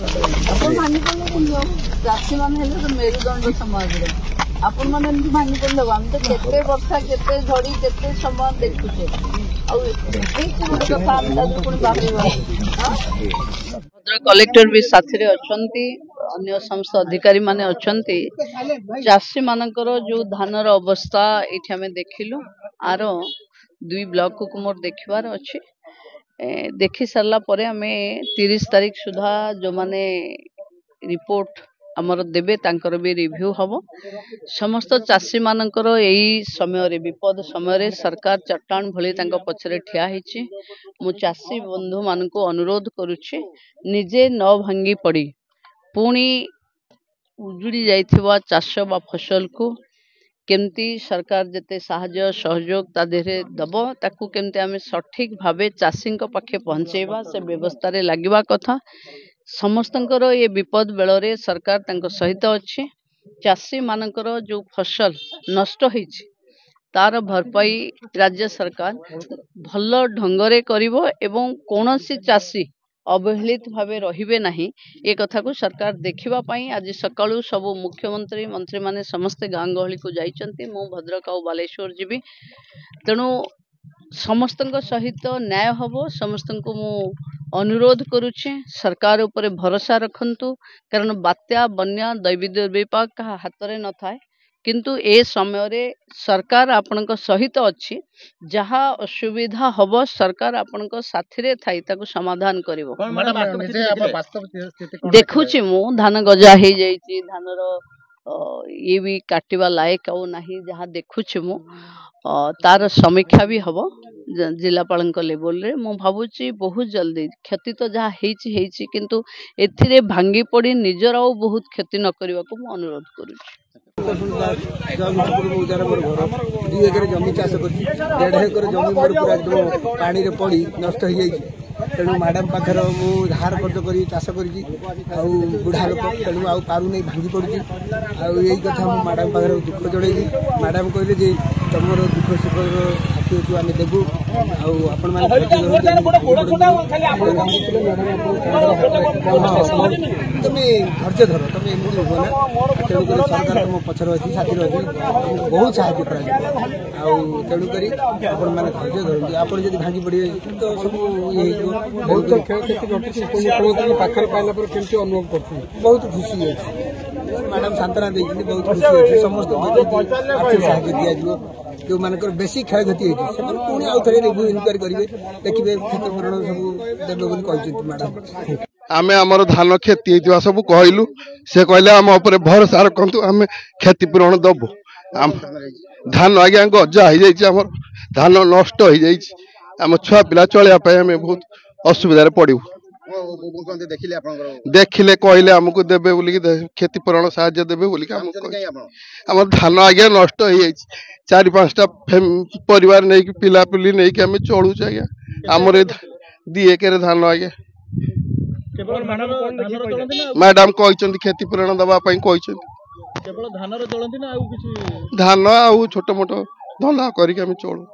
आपण मानि चाषी मैंने मेरुदंड समाज आपण मैंने मानि आम तो केते वर्षा केते झड़ी केते समय देखुचे कलेक्टर भी साथी अच्छी अन्य समस्त अधिकारी माने अच्छी चाषी मानकर जो धानर अवस्था ये आम देखिलु आर 2 ब्लॉक को मोर देखबार अच्छे देखी सारा पर आम 30 तारीख सुधा जो माने रिपोर्ट आमर देबे तांकर भी रिव्यू हम समस्त चाषी मानकर यही समय विपद समय सरकार चट्टान भली तांको पछरे ठिया हिची मु चाषी बंधु मान को अनुरोध करुछि निजे न भांगी पड़ी पुणी उजुड़ी जाइथिबा चाष बा फसल को केमती सरकार जते साहाय्य सहयोग ता देहरे दब ताकू केमती आमे सठिक भावे चाषी पाखे पहुंचेबा से व्यवस्था रे लागिबा कथा समस्तंकर ये विपद बेलरे सरकार तांको सहित अच्छी चाषी मानकर जो फसल नष्ट होइछि तार भरपाई राज्य सरकार भल ढंगरे करिवो एवं कोनोसी चाषी अवहेलित भावे रहिबे नहीं ए कथा को सरकार देखिबा पई आज सकाळु सब मुख्यमंत्री मंत्री माने समस्त गाँ गहली को जाइचंती मु भद्रक और बालेश्वर जीवी तेणु समस्त सहित न्याय हबो समस्त को मु अनुरोध करुछि सरकार उपरे भरोसा रखंतु कारण बात्या बन्या दैवी दुर्विपाक हाथ रे न थाए किंतु ए समय रे सरकार आपनक सहित अच्छी जहाँ असुविधा हब सरकार आपनक साथी रे थाई ताको समाधान करिवो देखुछि मु धान गजा हे जाइछि धानर ये भी काटिबा लायक आउ नाही जहाँ देखुछि मु तार समीक्षा भी हब जिलापाल लेवल रे मु भावुची बहुत जल्दी क्षति तो जहाँ हेछि किंतु एथिरे भांगी पड़ी निजर आउ बहुत क्षति न करबा को मु अनुरोध करूछि जमी चाष कर 1.5 एकर जमी मोर पूरा एकदम पानी रे पड़ी नष्ट हो जाइए तेणु मैडम पाखर मु धार कर्ज कर चाष कर बुढ़ा लोक तेणु आउ पारू नहीं भांगी पड़ी यही कथा मु मैडम पाखर दुख जड़ेली मैडम कहले जे तुम दुख सुख साथी अच्छु आम देबू आपण तुम धैर्य धर तुम एमती हो ना तेणुक सरकार तुम पचर अच्छी साथी अच्छी बहुत साहय कर तेणुक आपण मैंने धैर्य धरती आप भांगी पड़े तो सब बहुत बहुत खुशी अच्छी मैडम सांत्वना देखिए बहुत खुशी अच्छी समस्त आर्थिक साहय दिया जो मानकर बेसी क्षय क्षति होती पुणी आउ थे रिव्यू इनक्वारी करेंगे देखिए क्षतिपूरण सब देवे बोली मैडम आमे आमर धान क्षति होता सब कहलु से कहले आम उपर भरोसा रखु आम क्षतिपूरण दबु धान आज्ञा गजा हो जाम धान नष्ट हो जाम छुआ पिला चलिया आम बहुत असुविधा पड़ू देखिले कहले आमको देवे बोलिक क्षतिपूरण साहाय्य देवे बोलिक आम धान आज्ञा नष्ट हो 4-5टा परिवार नहीं पिला पिली नहीं आम चलुच आज्ञा आमर 2 एकर धान आज्ञा मैडम कहते क्षतिपूरण दवाई धान आ छोट मोट धंदा करके चलू।